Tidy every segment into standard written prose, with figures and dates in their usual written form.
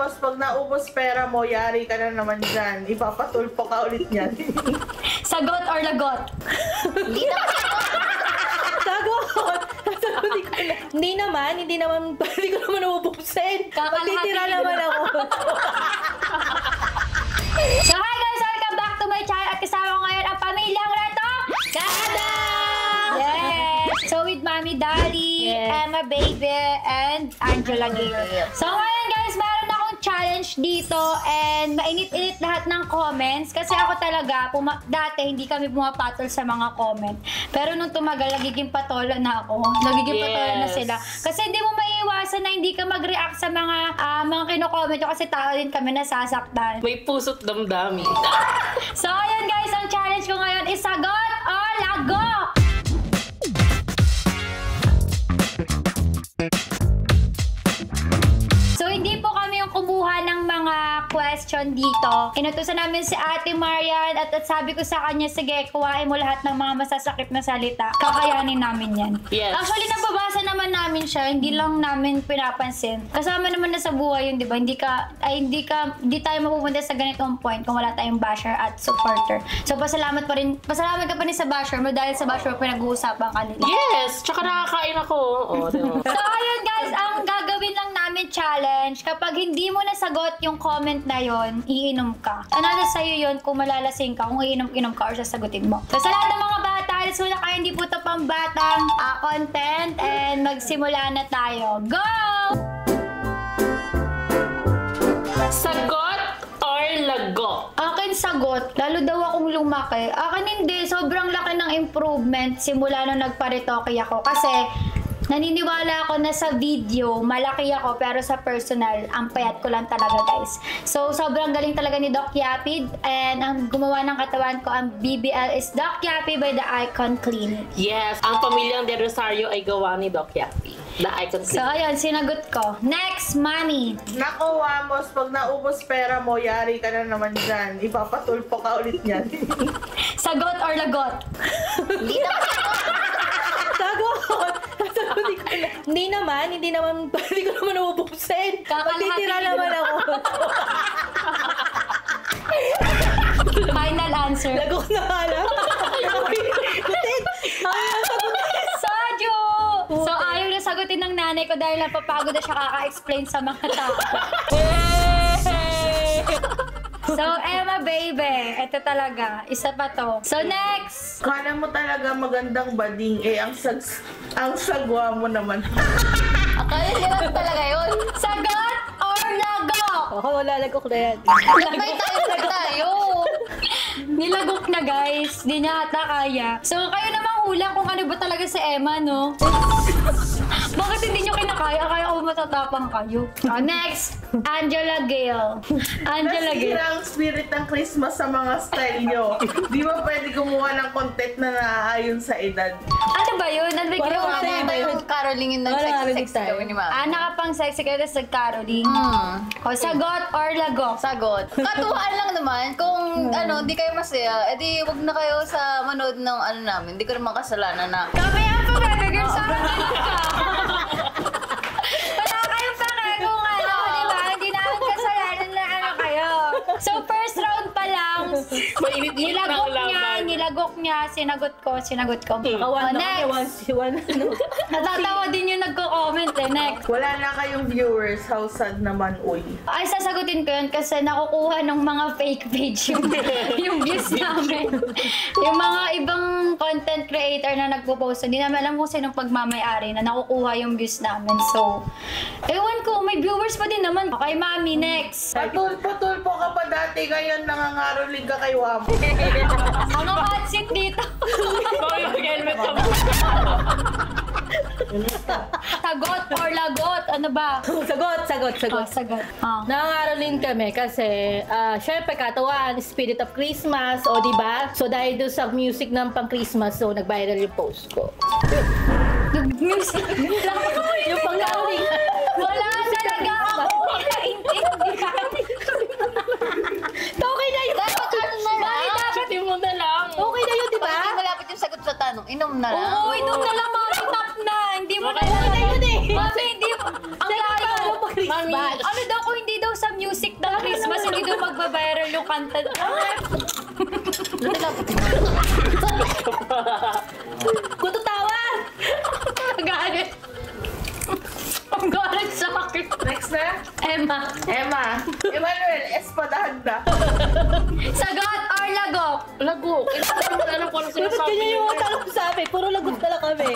Wamos, pag naubos pera mo, yari ka na naman dyan. Ipapatulpo ka ulit yan. Sagot or lagot? Hindi naman. Sagot! Hindi naman, hindi ko naman uubusin. Matitira naman ako. So hi guys! Welcome back to my channel at kasama ko ngayon ang pamilyang Reto Kada! Yes! So with Mami Dali, Emma Baby, and Angela Gale. So ngayon guys, meron akong challenge dito and mainit-init lahat ng comments kasi ako talaga, dati hindi kami pumapatol sa mga comment. Pero nung tumagal, nagiging patola na ako. Nagiging patola na sila. Kasi hindi mo maiiwasan na hindi ka mag-react sa mga kino-comment nyo kasi tao din kami nasasaktan. May puso't damdamin. So ayun guys, ang challenge ko ngayon is sagot o lago! So hindi po kami yung kumuha ng mga question dito. Inutusan namin si Ate Marian at sabi ko sa kanya, sige, kuhain mo lahat ng mga masasakit na salita. Kakayanin namin yan. Yes. Actually, nababasa naman namin siya. Hindi lang namin pinapansin. Kasama naman na sa buhay yun, di ba? Hindi tayo mapupunta sa ganitong point kung wala tayong basher at supporter. So, pasalamat ka pa rin sa basher mo dahil sa basher mo pinag-uusapan kanila. Yes! Tsaka nakakain ako. Oo, diba? So, ayun guys, ang gagawin lang namin challenge, kapag hindi mo nasagot yung comment na yon, iinom ka. Another sa'yo yun kung malalasing ka, kung iinom ka or sasagutin mo. So, sa lahat ng mga bata, alis muna kayo, hindi po ito pang batang content and magsimula na tayo. Go! Sagot or lago? Akin sagot, lalo daw akong lumaki. Akin hindi, sobrang laki ng improvement simula nung nagparitoke ako. Kasi, naniniwala ako na sa video, malaki ako, pero sa personal, ang payat ko lang talaga, guys. So, sobrang galing talaga ni Doc Yapi. And ang gumawa ng katawan ko, ang BBL is Doc Yapi by the Icon Clinic. Yes, ang pamilyang De Rosario ay gawa ni Doc Yapi. The Icon Clinic. So, ayun, sinagot ko. Next, Mami. Nako, Wamos, pag naubos pera mo, yari ka na naman dyan. Ipapatulpo ka ulit yan. Sagot or lagot? Hindi naman. Sagot! Hindi naman, hindi ko naman uubusin. Matitira naman ako. Final answer. Lago ko na alam. Soju! So, ayaw na sagutin ng nanay ko dahil napapagod na siya kaka-explain sa mga tao. So, Emma Baby, ito talaga. Isa pa to. So, next! Kala mo talaga magandang bading, ang sagwa mo naman. Akala nila talaga yun. Sagot or lago? Ako, wala lagok na yan. Labay tayo. Nilagok na, guys. Di niya ata kaya. So, kayo namang hula kung ano ba talaga si Emma, no? Bakit hindi nyo kinakaya? Kaya ako matatapang kayo. Next, Angela Gale. Angela Gale. Nasira ang spirit ng Christmas sa mga style nyo. Di ba pwede gumawa ng content na naaayon sa edad? Ano ba yun? Ano ba yung ginawa Parang mo? Ano yung caroling yung nag-sex gawin ni Mami? Nakapang sexy kayo tapos nag-caroling. O, sagot or lago? Sagot. Katuwaan lang naman. Kung di kayo masaya, edi wag na kayo sa manood ng namin. Hindi ko naman kasalanan na. Kami ang pag-girl sa akin ka. Wala kayong pake kung diba? Hindi namin kasalanan na kayo. So, first round pa lang, nilagok niya, sinagot ko. Kawan na one. Natatawa din yung nagko-comment Next. Wala na kayong viewers, how sad naman, uy. Ay, sasagutin ko yun kasi nakukuha ng mga fake page yung views namin. Yung mga ibang content creator na nagpo-post, hindi namin alam kung sinong pagmamayari na nakukuha yung views namin. So, ewan ko, may viewers pa din naman. Okay, Mami, next. Patulpo ka pa dati, ngayon nangangaroling ka kay Wamo. Ang hot seat dito. Bakit mag-helmet sa Sagot or lagot? Ano ba? Sagot. Sagot. Nangangaroling kami kasi, syempre katawaan, Spirit of Christmas, o diba? So dahil doon sa music ng pang-Christmas, so nag-viral yung post ko. Music lang. Yung pang-caroling. Wala talaga ako nakaintindihan. Okay na yun! Bakit mo na lang? Okay na yun, diba? Pag malapit yung sagot sa tanong, inom na lang. Oo, inom na lang, Mami. Tap na. Hindi mo na Okay na yun eh! Mami, hindi. Ang layo. Mami, Ano daw kung hindi daw sa music ng Christmas, hindi doon magbabiral yung kanta. Kung tatawa! Galit. Ang galit sa akin. Next na? Emma. Emma. Emmanuel, espadahanda. Sagot or lagok? Lago. Alam ko ano Bakit sinasabi ganyan yung niya. tanong sa amin? Puro lagot na lang kami.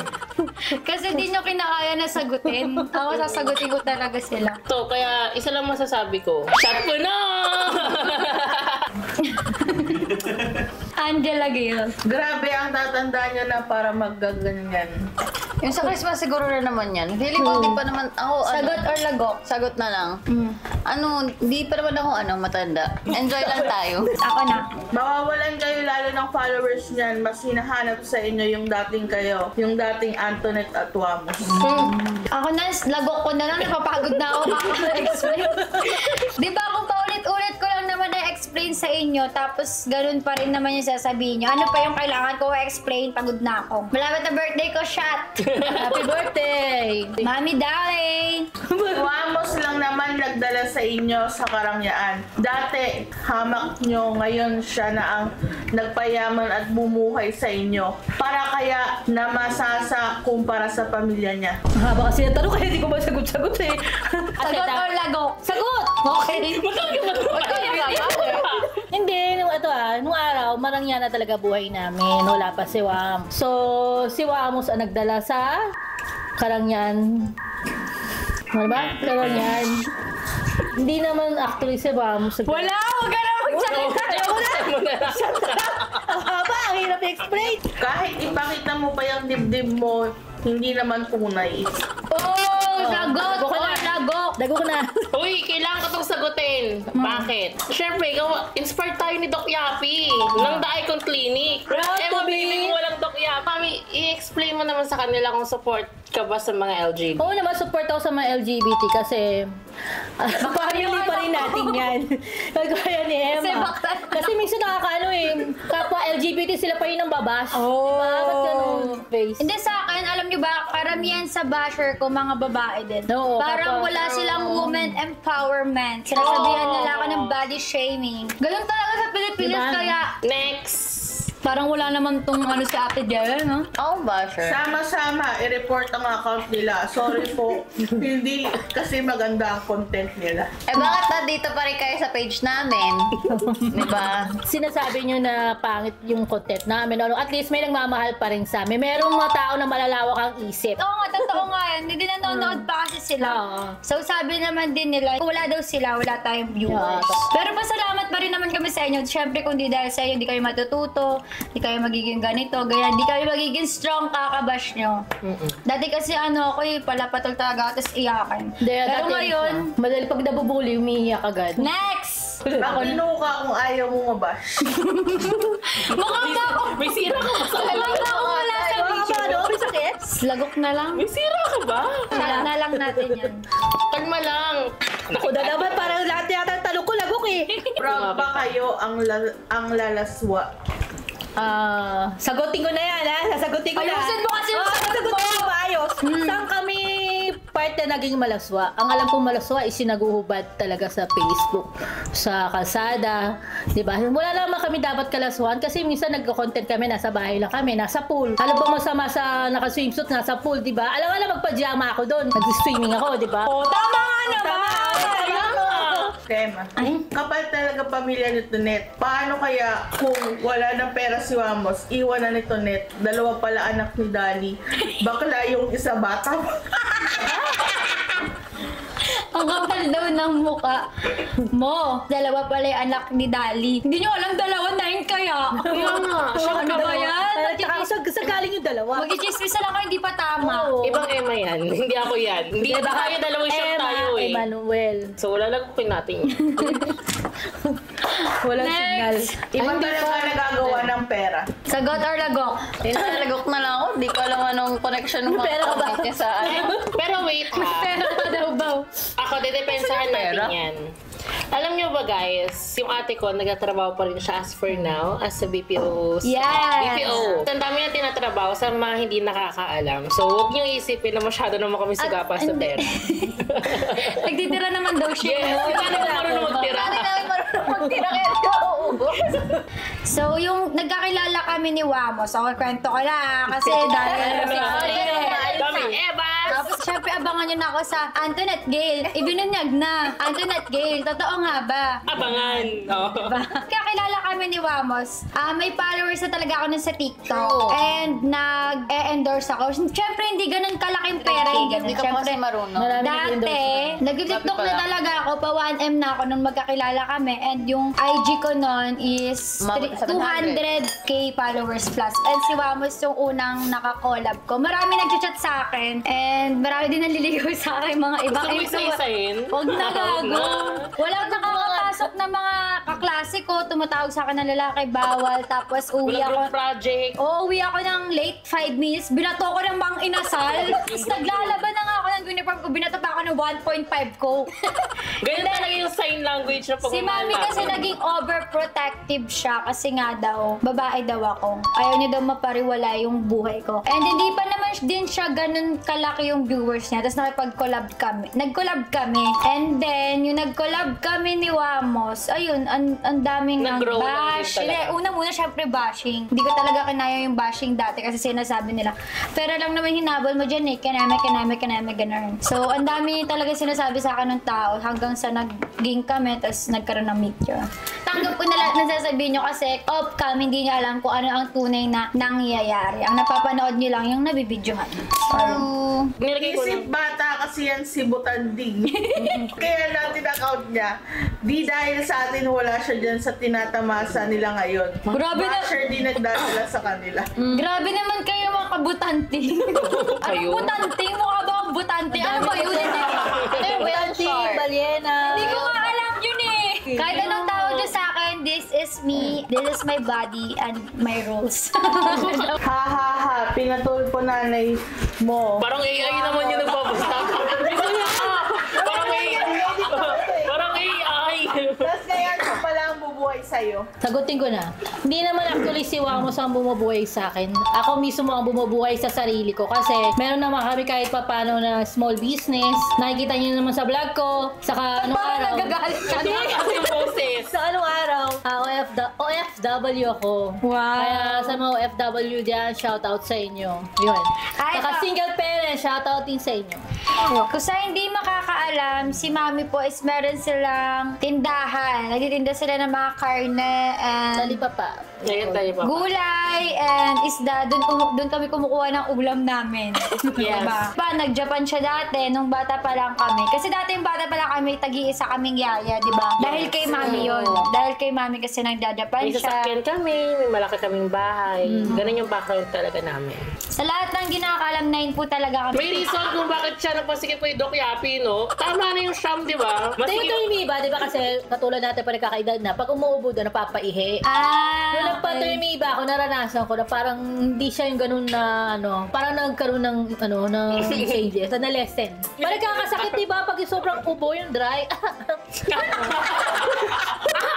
Kasi di nyo kinakaya na sagutin. Ako sasagutin ko talaga sila. So, kaya isa lang masasabi ko. Shot mo na! Angela Gale. Grabe ang tatanda niya na para maggaganyan. Yung sa Christmas siguro na naman yan. Feeling ko di pa naman ako, Sagot or lagok? sagot na lang. Di pa naman ako matanda. Enjoy lang tayo. Ako na. Mawawalan kayo lalo ng followers niyan. Mas hinahanap sa inyo yung dating kayo. Yung dating Antoinette at Wamos. Ako na, lagok ko na lang. Napapagod na ako kaka-explain. Di ba kung paulit-ulit ko lang naman na-explain sa inyo, tapos ganun pa rin naman yung sasabihin nyo. Ano pa yung kailangan ko explain? Pagod na ako. Malapit na birthday ko, shot! Happy birthday! Mami Darling! Wamos lang naman nagdala sa inyo sa karangyaan. Dati, hamak nyo. Ngayon siya na ang nagpayaman at bumuhay sa inyo. Para kaya na masasa kumpara sa pamilya niya. Haba kasi yung tanong kaya hindi ko masagot-sagot eh. Sagot or lagok? Sagot! Okay. Hindi, nung araw, marangya na talaga buhay namin. Wala pa si Wam. So, si Wamos ang nagdala sa Karangyan. Ano ba? Karangyan. Hindi naman actually si Wamos. Wala! Huwag ka na magsalita! Ang haba, ang hirap i-explain. Kahit ipakita mo pa yung dibdib mo, hindi naman tunay. Oh! Sagot Lagok or na. lagok? Dagok na. Uy, kailangan ko itong sagutin. Bakit? Siyempre, inspired tayo ni Doc Yapi ng The Icon Clinic. Proud to be. Mabibig mo walang Doc Yapi. Mami, i-explain mo naman sa kanila kung support ka ba sa mga LGBT. Oo naman, support ako sa mga LGBT kasi family pa rin natin yan. Kagaya ni Emma. Kasi bakit? Kasi minsan nakakaano eh, kapwa LGBT sila pa rin ang babash. Oh. Bakit ganun? Face. Hindi sa akin, alam niyo ba, karamihan sa basher ko mga babae din. Oo, Parang kapag- wala silang woman empowerment. Sinasabihan nila ako ng body shaming. Ganun talaga sa Pilipinas, Diba? kaya Next! parang wala naman tong ano sa Ate Jel, no? Ako ba, sure? Sama-sama, i-report ang account nila. Sorry po, hindi kasi maganda ang content nila. Bakit dito pa rin kayo sa page namin? Diba? Sinasabi nyo na pangit yung content namin. Ano, at least may nagmamahal pa rin sa amin. Merong mga tao na malalawak ang isip. Oo nga, totoo nga yan. Hindi din nanonood pa kasi sila. Oo. So sabi naman din nila, kung wala daw sila, wala tayong viewers. Yeah. Pero pasalamat pa rin naman kami sa inyo. Siyempre kung di dahil sa inyo, di kayo matututo, di kayo magiging ganito, ganyan, di kayo magiging strong kakabash nyo. Dati kasi ako palapatol talaga ako, tapos iyakan. Pero ngayon, madali pag nabubuli, umiiyak agad. next! Makino ka kung ayaw mo mabash. Mukhang ba ako? May sira ka ba sa Mukhang ba ako wala sa video? Ano? May sakit? Lagok na lang. May sira ka ba? Shot na lang natin yan. Tagma lang. Ako na naman, parang lahat yata ang talong ko lagok eh. Proud ba kayo ang lalaswa? Sagutin ko na yan, ha? Sasagutin ko na. Ayusin mo kasi yung sagot sagutin mo. ko maayos. Saan kami part na naging malaswa? Ang alam kong malaswa is sinaguhubad talaga sa Facebook, sa kalsada, di ba? Wala naman kami dapat kalaswan kasi minsan nagko-content kami, nasa bahay lang kami, nasa pool. Ano ba masama sa naka-swimsuit, nasa pool, di ba? Alam magpa-pajama ako doon. Nag-swimming ako, di ba? Oh, tama nga naman! Tema. Kapal talaga pamilya ni Tonet. Paano kaya kung wala ng pera si Wamos, iwan na ni Tonet? Dalawa pala anak ni Dali. Bakla yung isa bata. Ang kapal daw ng muka mo. Dalawa pala yung anak ni Dali. Hindi nyo alam dalawa, 9 kaya. Kaya nga. Ano ba yan? Sa galing yung dalawa. Mag-i-chismis lang ako, hindi pa tama. Oo. Ibang Emma yan. Hindi ako yan. Hindi Diba, tayo dalawang shot Emma, tayo eh. Emmanuel. So wala lang natin. Walang Next. signal. Iba talaga nagagawa ng pera. Sagot or lagok? Tinalagok na lang ako. Di ko alam anong connection ng Pera ka mga ba? kapatid niya sa Pero wait ha. Pero pa daw ba? Ako, didepensahan natin pera? yan. Alam niyo ba guys, yung ate ko, nagtatrabaho pa rin siya as for now, as a BPO. Yes! BPO. Ang dami na tinatrabaho sa mga hindi nakakaalam. So, huwag niyo isipin na masyado naman kami sugapa sa pera. Nagtitira naman daw siya. Yes, hindi ka naman marunong So, yung nagkakilala kami ni Wamos, so kwento ko lang kasi dahil Kami, Eva! tapos syempre abangan nyo na ako sa Antoinette Gale. Ibinunyag na. Antoinette Gale. Totoo nga ba? Abangan. Oh. Kakilala kami ni Wamos. May followers na talaga ako nun sa TikTok. And nag-endorse ako. Siyempre, hindi ganun kalaking pera. Hindi ka pa kasi marunong. Dati, nag-tiktok na talaga ako. Pa 1M na ako nung magkakilala kami. And yung IG ko nun is 200k followers plus. And si Wamos yung unang nakakollab ko. Marami nag-chat sa akin. And marami din nanliligaw sa akin mga ibang Gusto mo isa-isahin? Huwag na gago. Walang nakakapasok na mga kaklase ko. Tumatawag sa akin ng lalaki, bawal. Tapos uwi Walang ako. group project. Uwi ako ng late 5 minutes. Binato ko ng bang inasal. Tapos naglalaban na nga ako ng uniform ko. Binato pa ako ng 1.5 ko. Ganyan talaga yung sign language na Si Mami kasi naging overprotective siya kasi nga daw, babae daw ako. Ayaw niya daw mapariwala yung buhay ko. And hindi pa naman din siya ganun kalaki yung viewers niya. Tapos nakipag-collab kami. Nag-collab kami. And then, yung nag-collab kami ni Wamos, ayun, ang daming Nag-grow lang din bash. talaga. Una-muna, syempre bashing. Hindi ko talaga kinaya yung bashing dati kasi sinasabi nila, pero lang naman hinabol mo dyan eh, kaname, ganun. So, ang dami talaga sinasabi sa akin ng tao hanggang sa naging kami, tapos nagkaroon ng meteor. Tanggap ko na lahat ng sasabihin nyo kasi off cam, hindi niya alam kung ano ang tunay na nangyayari. Ang napapanood nyo lang yung nabibidyohan. Nilagay ko Isip bata kasi yan si Butanding. Kaya natin account niya. Di dahil sa atin wala siya dyan sa tinatamasa nila ngayon. Grabe na- Basher di nagdadala sa kanila. Grabe naman kayo mga kabutanti. Kayo? Anong butanti? Mukha ba ang butanti? Ano ba yun? Butanti, balyena. Hindi ko nga alam yun eh. Kahit anong tawag nyo sa akin, this is me, this is my body, and my rules. Ha ha ha, pinatulpo nanay mo. Parang AI naman yung nagbabasa. Gusto niya ka! Parang AI. Parang AI. Tapos ngayon ko pala ang bubuhay sa'yo. Sagutin ko na. Hindi naman actually si Wamos ang bumubuhay sa akin. Ako mismo ang bumubuhay sa sarili ko. Kasi meron naman kami kahit papano na small business. Nakikita niyo naman sa vlog ko. Saka anong araw. Nagagalit ka Hindi na. kasi yung boses. Sa anong araw, OFW ako. Wow. Kaya sa mga OFW dyan, shoutout sa inyo. Yun. Ay, Saka ito. single parent, shoutout din sa inyo. Kung sa hindi makakaalam, si Mami po is meron silang tindahan. Nagtitinda sila ng mga karne and Talipapa. Ngayon tayo pa. gulay and isda. Doon kami kumukuha ng ulam namin. Yes. Diba? Nag-Japan siya dati nung bata pa lang kami. Kasi dati yung bata pa lang kami, tag-iisa kaming yaya, di ba? Dahil kay Mami yun. Dahil kay Mami kasi nagda-Japan May siya. sasakyan kami, may malaki kaming bahay. Ganun yung background talaga namin. Sa lahat ng ginakalam na yun po talaga kami. May reason kung bakit siya nagpasikip kay Doc Yapi, no? Tama na yung Sham, di ba? Tingin ko yung iba, di ba kasi katulad natin pa nagkakaedad na, pag umuubo doon, napapaihi. Yung nagpatuloy yung iba, ako naranasan ko na parang hindi siya yung ganun na, parang nagkaroon ng, ng changes, na lesson. Parang kakasakit, di ba, pag yung sobrang ubo, yung dry.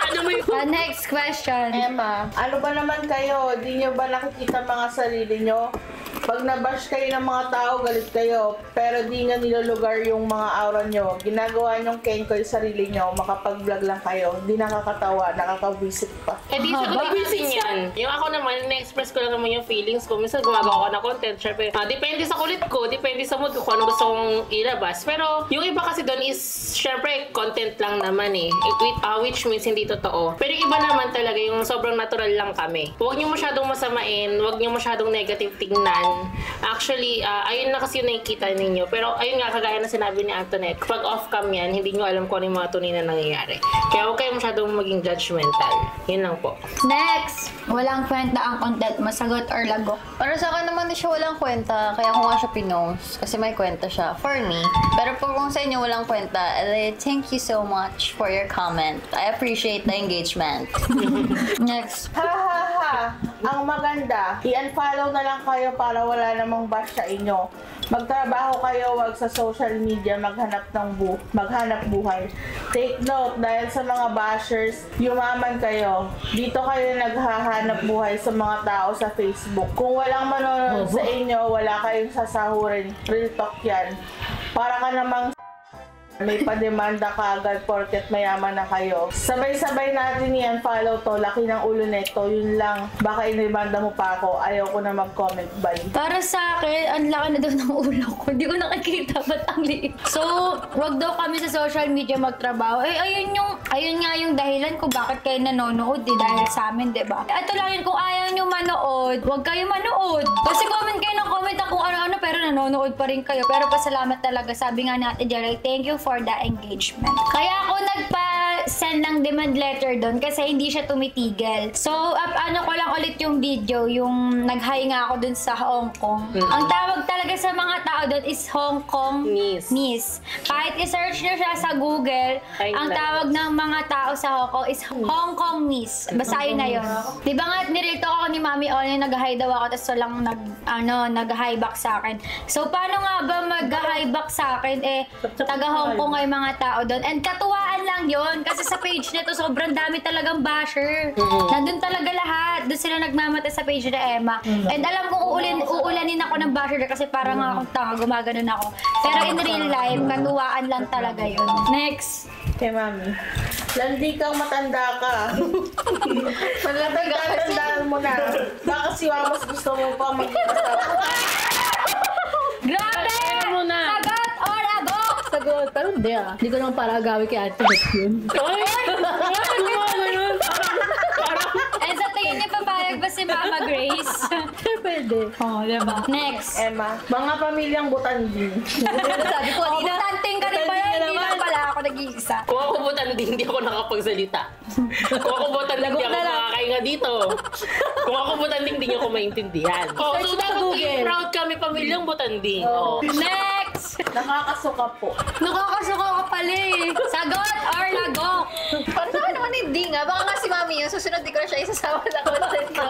Ano mo yung... Next question. Emma, ano ba naman kayo? Di nyo ba nakikita mga sarili nyo? Pag nabash kayo ng mga tao, galit kayo. Pero di nga nilulugar yung mga aura nyo. Ginagawa nyong kenko yung sarili nyo. Makapag-vlog lang kayo. Di nakakatawa, nakakavisit pa. Eh di sa gubisin yan. Yung ako naman, na-express ko lang naman yung feelings ko. Minsan gumagawa ko ng content. Siyempre, depende sa kulit ko, depende sa mood ko kung ano gusto kong ilabas. Pero yung iba kasi doon is, siyempre, content lang naman eh. Which means hindi totoo. Pero yung iba naman talaga, yung sobrang natural lang kami. Huwag niyo masyadong masamain, huwag niyo masyadong negative tingnan. Actually, ayun na kasi yung nakikita ninyo. Pero ayun nga, kagaya na sinabi ni Antoinette, pag off-cam yan, hindi nyo alam kung ano yung mga tunay na nangyayari. Kaya huwag kayo masyadong maging judgmental. Yun lang po. Next. Walang kwenta ang content mo. Sagot or lago? Para sa akin naman, siya walang kwenta. Kaya ko nga siya pinost. Kasi may kwenta siya. For me. Pero kung sa inyo walang kwenta, thank you so much for your comment. I appreciate the engagement. Next. Ha ha ha! Ang maganda, i-unfollow na lang kayo para wala namang bash sa inyo. Magtrabaho kayo, wag sa social media maghanap buhay. Take note, dahil sa mga bashers, yumaman kayo. Dito kayo naghahanap buhay sa mga tao sa Facebook. Kung walang manonood sa inyo, wala kayong sasahurin. Real talk yan. Para ka namang may pademanda ka agad porket mayaman na kayo. Sabay-sabay natin yan, follow to. Laki ng ulo neto, yun lang. Baka inibanda mo pa ako, ayaw ko na mag-comment, bye. Para sa akin, ang laki na daw ng ulo ko. Hindi ko nakikita ba't ang liit. So, wag daw kami sa social media magtrabaho. Ayun nga yung dahilan kung bakit kayo nanonood dahil sa amin, diba? Ito lang yun, kung ayaw nyo manood, wag kayo manood. Kasi comment kayo ng comment kung ano-ano pero nanonood pa rin kayo. Pero pasalamat talaga. Sabi nga natin, Jerry, thank you for the engagement. Kaya ako nagpa-send ng demand letter doon kasi hindi siya tumitigil. So, ano ko lang ulit yung video, yung nag-hi nga ako doon sa Hong Kong. Ang tawag talaga sa mga tao doon is Hong Kong Miss. Kahit i-search nyo siya sa Google, ang tawag ng mga tao sa Hong Kong is Hong Kong Miss. Basahin na yun. Di ba nga, nirito ako ni Mami Olin, nag-hi daw ako, tapos walang nag-hi back sa akin. So, paano nga ba mag-hi back sa akin? Taga Hong Kong ay mga tao doon. And katuwaan lang yon kasi sa page nito, sobrang dami talagang basher. Nandun talaga lahat. Doon sila nagmamata sa page na Emma. And alam kong uulanin ako ng basher kasi parang akong tanga, gumaganon ako. Pero in real life, katuwaan lang talaga yun. Next. Kay Mami. Landi kang matanda ka. Tandaan mo na. Baka si Wamos gusto mo pa mag-asawa. Grabe! Sagot or agok? Sagot. Pero hindi Hindi ko naman para agawi kay Ate Beth yun. And sa tingin niya, papayag ba si Mama Grace? Pwede. Oh, diba? Next. Emma, mga pamilyang butanding. Sabi ko kanina. Tanting ka rin ba yan? Hindi lang pala ako nag-iisa. Kung ako butanding, hindi ako nakapagsalita. Kung ako butanding, hindi ako makakainga dito. Kung ako butanding, hindi niyo ako maintindihan. So dapat proud kami pamilyang butanding. Next! Nakakasuka po. Nakakasuka ka pala eh. Sagot or lagok? Para sa akin naman hindi nga. Baka nga si Mami yung susunod di ko na siya isasama sa content ko.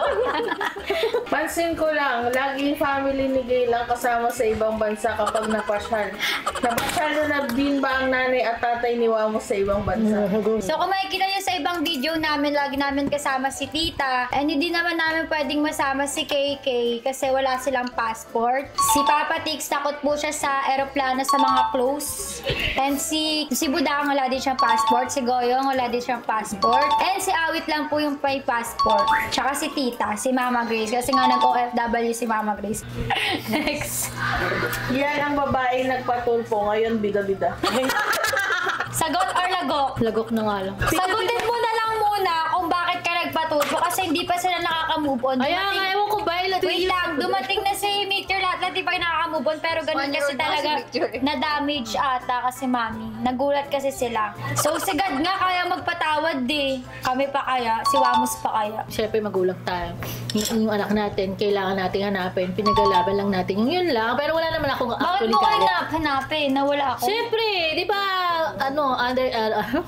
Pansin ko lang, laging family ni Gay lang kasama sa ibang bansa kapag napasyal. Napasyal na din ba ang nanay at tatay ni Wamos sa ibang bansa? So kung makikita nyo sa ibang video namin, lagi namin kasama si Tita. And hindi naman namin pwedeng masama si KK kasi wala silang passport. Si Papa Tix, takot po siya sa aeroplano sa mga close. And si Budang, wala din siyang passport. Si Goyong, wala din siyang passport. And si Awit lang po yung may passport. Tsaka si Tita, si Mama Grace. Kasi nga nag-OFW si Mama Grace. Next. Yan ang babaeng nagpatulpo, ngayon bida-bida. Sagot or lagok? Lagok na nga lang. Sagutin mo na lang muna kung bakit ka nagpatulpo kasi hindi pa sila nakaka-move on. Ayan nga, ewan ko ba? Wait lang, dumating na si Meteor lahat di pa nakaka-move on pero ganun kasi talaga na-damage ata kasi Mami. Nagulat kasi sila. So si God nga kaya magpatawad Kami pa kaya? Si Wamos pa kaya? Siyempre magulang tayo. Yung anak natin, kailangan nating hanapin. Pinagalaban lang natin. Yun lang. Pero wala naman akong Bakit actually mo kayo galit. hanapin? Nawala ako? Siyempre, di ba,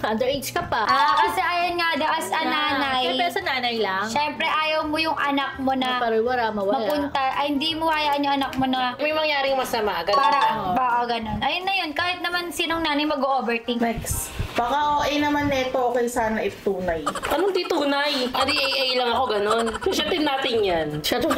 underage ka pa. Kasi ayan nga daw as a nanay. Siyempre sa nanay lang. Siyempre ayaw mo yung anak mo na Pariwara, mawala. mapunta. Ay hindi mo hayaan yung anak mo na May mangyaring masama, ganun para lang. baka ganun. Ayun na yun. Kahit naman sinong nanay mag-overthink. Next. Baka okay naman neto, okay sana if tunay. Anong di tunay? Adi AA lang ako, ganun. Shatin natin yan. Siya to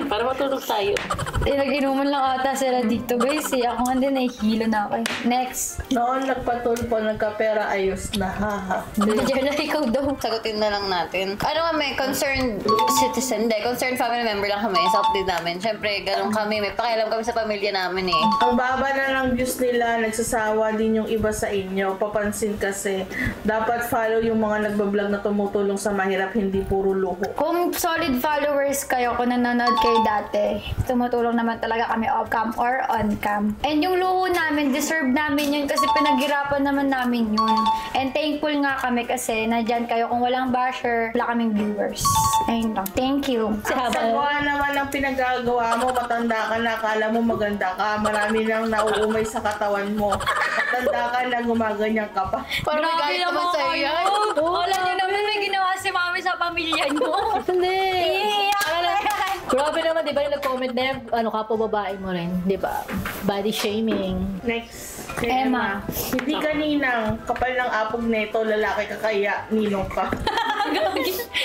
Para matulog tayo. Nag-inuman lang ata sila dito, guys. Ako nga din, nahihilo na ako. Next. Noon nagpatulpo, nagkapera, ayos na, haha. Diyan na ikaw daw. Sagutin na lang natin. Ano kami, concerned citizen, concerned family member lang kami sa update namin. Siyempre, ganun kami, may pakialam kami sa pamilya namin Ang baba na ng views nila, nagsasawa din yung iba sa inyo. Papansin kasi, dapat follow yung mga nagbablog na tumutulong sa mahirap, hindi puro luho. Kung solid followers kayo, kung nanonood kayo dati, tumutulong naman talaga kami off-cam or on-cam. And yung luho namin, deserve namin yun kasi pinaghirapan naman namin yun. And thankful nga kami kasi nandyan kayo. Kung walang basher, wala kaming viewers. Ayun lang. Thank you. Sa gawa naman ng pinagagawa mo, matanda ka na, akala mo maganda ka, marami nang nauumay sa katawan mo. Matanda ka na, gumaganyan ka pa. Parang may galit naman sa'yo yan. Wala nyo naman may ginawa si Mami sa pamilya nyo. Hindi. Iiyak na yan. Grabe naman, di ba yung nag-comment na yan, kapwa babae mo rin, di ba? Body shaming. Next. Emma. Hindi ka ninang, kapal ng apog neto, lalaki ka kaya, ninong ka.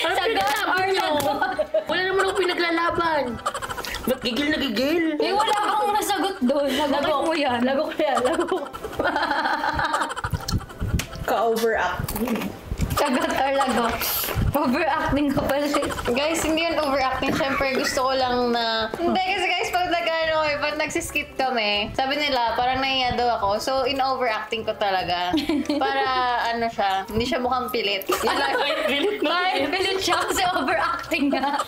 Sagot or lagok? Wala naman ako pinaglalaban. Ba't gigil na gigil? Eh, wala akong nasagot doon. Nagabok mo yan. Lago ko yan, lago ko. Ka-overacting. Sagot or lago? Overacting ko pala. Guys, hindi yun overacting. Siyempre, gusto ko lang na... Hindi, kasi guys, pag nagsiskit kami, sabi nila, parang nahiya daw ako. So, in-overacting ko talaga. Para, ano siya, hindi siya mukhang pilit. Yun lang. Kahit pilit siya kasi overacting nga.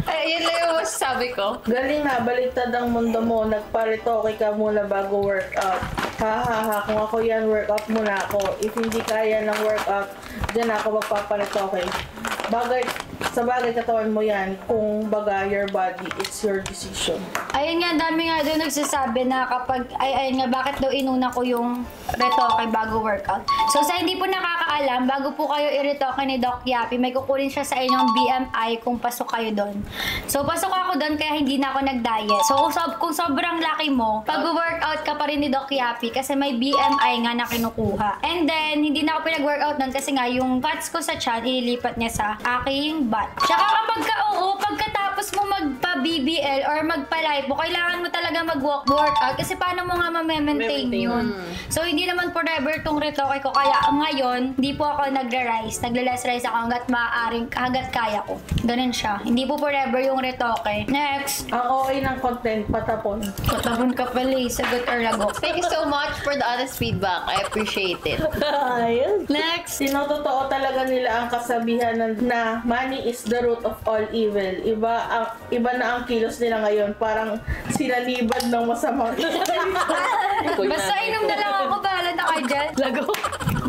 Yun lang yung masasabi ko. Galing nga, baliktad ang mundo mo. Nagparitoke ka muna bago workout. Ha. Kung ako yan, workout muna ako. If hindi kaya ng workout, dyan ako magpaparitoke. Sa bagay katawan mo yan. Kung baga, your body, it's your decision. Ayun nga, dami nga doon nagsasabi na kapag, ayun nga, bakit daw inuna ko yung retoke bago workout. So, sa hindi po nakakaalam, bago po kayo i-retoke ni Doc Yapi, may kukunin siya sa inyong BMI kung pasok kayo doon. So, pasok ako doon kaya hindi na ako nag-diet. So, kung sobrang laki mo, pag-workout ka pa rin ni Doc Yapi kasi may BMI nga na kinukuha. And then, hindi na ako pinag-workout doon kasi nga yung fats ko sa tiyan, ililipat niya sa aking butt. Tsaka kapag pagkatapos mo magpa-BBL or magpa-lipo, kailangan mo talaga mag-workout kasi paano mo nga ma-maintain yun. So, hindi naman forever tong retoke ko. Kaya ngayon, hindi po ako nagra-rise. Nagla-less rise ako hanggat kaya ko. Ganun siya. Hindi po forever yung retoke. Next. Ang okay ng content, patapon. Patapon ka pala eh. Sagot or lago. Thank you so much for the honest feedback. I appreciate it. Ayun. Next. Tinototoo talaga nila ang kasabihan na money is the root of all evil. Iba na ang kilos nila ngayon. Parang sinalibad ng masamang Basta inom na lang ako. Bahala na kayo dyan. Lago.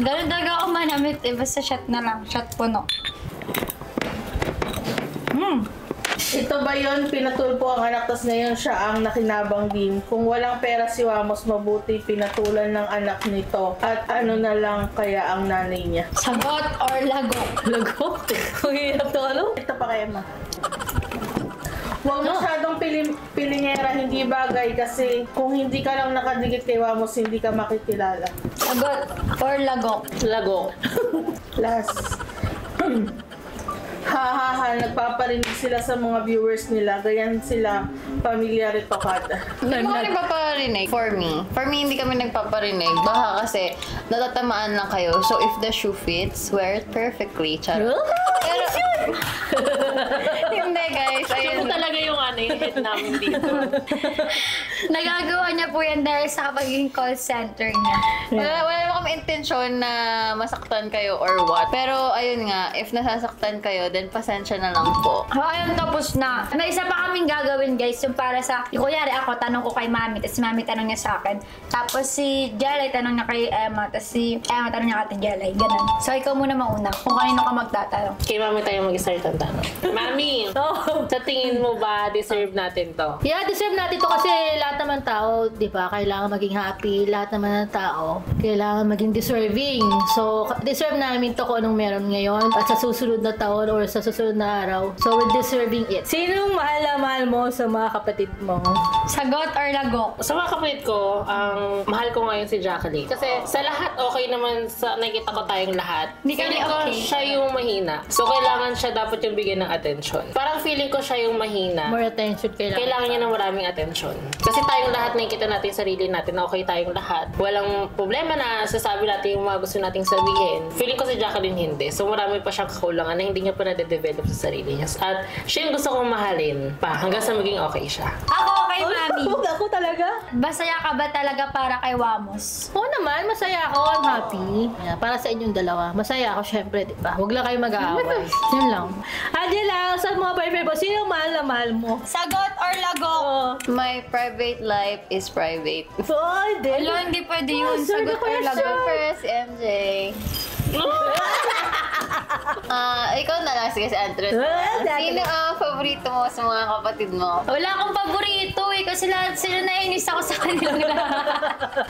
Ganun talaga ako manamit eh. Basta shot na lang. Shot puno. Ito ba yun? Pinatulpo ang anak, tas ngayon siya ang nakinabang din. Kung walang pera si Wamos, mabuti pinatulan ng anak nito. At ano na lang kaya ang nanay niya. Sagot or lago? Lago? Kung hirap to ano? Ito pa kay Emma. Huwag masyadong pilingera, hindi bagay kasi kung hindi ka lang nakadikit kay Wamos, hindi ka makikilala. Sagot or lago? Lago. Last. Nagpaparinig sila sa mga viewers nila. Ganyan sila, pamilya Retokada. Hindi mo kami nagpaparinig. For me, hindi kami nagpaparinig. Baka kasi natatamaan lang kayo. So, if the shoe fits, wear it perfectly. Charot. Pero, hindi guys. Siya po Ayun. talaga yung yung head namin dito. Nagagawa niya po yan dahil sa pagiging call center niya. Wala naman kami intensyon na masaktan kayo or what. Pero, ayun nga, if nasasaktan kayo, then pasensya na lang po. Ayun, tapos na. May isa pa kaming gagawin, guys, yung para sa... Yung kunyari ako, tanong ko kay Mami, tapos si Mami tanong niya sa akin. Tapos si Jelay tanong niya kay Emma, tapos si Emma tanong niya kay Jelay. Ganun. So, ikaw muna mauna kung kanino ka magtatanong. Kay Mami tayo mag-start ang tanong. Mami, sa tingin mo ba deserve natin to? Yeah, deserve natin to kasi lahat naman tao, di ba, kailangan maging happy. Lahat naman ng tao, kailangan maging deserving. So, deserve namin to kung anong meron ngayon at sa susunod na taon or sa susunod na araw. So, we're deserving it. Sinong mahal na mahal mo sa mga kapatid mo? Sagot or lago? Sa mga kapatid ko, ang mahal ko ngayon si Jacqueline. Kasi sa lahat, okay naman sa nakikita ko tayong lahat. Hindi ka Feeling ko okay. siya yung mahina. So, kailangan siya dapat yung bigyan ng attention. Parang feeling ko siya yung mahina. More attention kailangan. Kailangan niya ng maraming attention. Kasi tayong lahat nakikita natin sarili natin na okay tayong lahat. Walang problema na sasabi natin yung mga gusto nating sabihin. Feeling ko si Jacqueline hindi. So marami pa siyang kakulangan na hindi niya pa na-develop sa sarili niya. At siya yung gusto kong mahalin pa hanggang sa maging okay siya. Ako kay Mami. Ako talaga? Masaya ka ba talaga para kay Wamos? Oo naman, masaya ako. I'm happy. Yeah, para sa inyong dalawa. Masaya ako, syempre, di ba? Huwag lang kayo mag-aaway. Yun lang. Angela, sa mga boyfriend mo, sino yung mahal na mahal mo? Sagot or lago? My private life is private. Oh, hindi. Wala, hindi pwede yun. Sagot or lago? First, MJ. Ikaw na lang, sige si Andres. Sino ang paborito mo sa mga kapatid mo? Wala akong paborito eh, kasi lahat sila nainis ako sa kanila.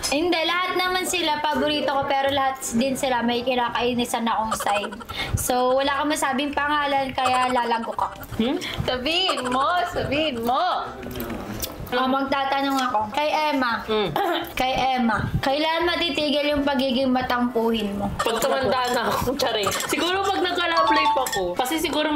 Hindi, lahat naman sila paborito ko, pero lahat din sila may kinakainisan akong side. So, wala kang masabing pangalan, kaya lalago ka. Sabihin mo! Magtatanong ako. Kay Emma. Kay Emma. Kailan matitigil yung pagiging matampuhin mo? Pag tumanda na ako, tsari. Siguro pag nagkalaban mag-apply pa ko. Kasi siguro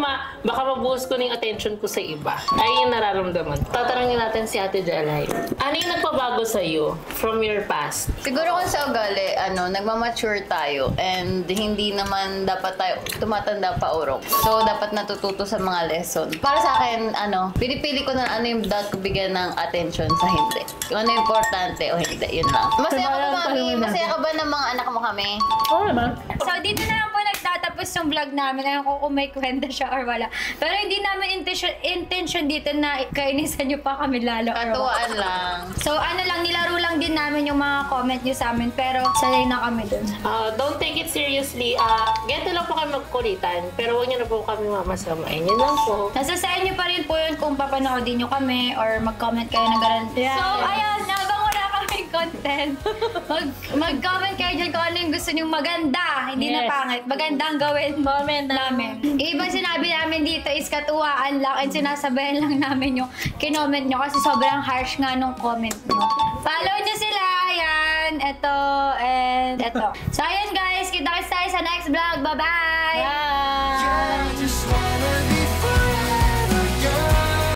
baka mabuhos ko na yung attention ko sa iba. Ay yung nararamdaman. Tatanungin natin si Ate Jelay. Ano yung nagpabago sa'yo from your past? Siguro kung sa ugali, nagmamature tayo and hindi naman dapat tayo tumatanda pa urong. So, dapat natututo sa mga lesson. Para sa akin, pinipili ko na ano yung dapat ko bigyan ng attention sa hindi. Kung ano yung importante o hindi, yun lang. Masaya ka ba, Mami? Masaya ka ba ng mga anak mo kami? Oo naman. So, dito na lang po nagtatapos yung vlog namin. Ayaw ko kung may kwenta siya or wala. Pero hindi namin intention dito na kainisan nyo pa kami lalo. Katuwaan lang. So, nilaro lang din namin yung mga comment nyo sa amin. Pero, sanay na kami dun. Don't take it seriously. Ganito lang po kami magkulitan. Pero huwag niyo na po kami mamasamain. Yun lang po. Nasa sa inyo pa rin po yun kung papanoodin nyo kami or mag-comment kayo na gano'n. Yeah. So, ayun, habang wala kaming content, mag-comment kayo dyan kung ano yung gusto nyo maganda. Hindi na Yes. pangit. Magandang gawin moment namin. Ibang sinabi namin dito is katuwaan lang and sinasabayan lang namin yung kinoment nyo kasi sobrang harsh nga nung comment nyo. Follow nyo sila. Ayan. Ito and ito. So, ayan guys. Kita-kits tayo sa next vlog. Bye-bye!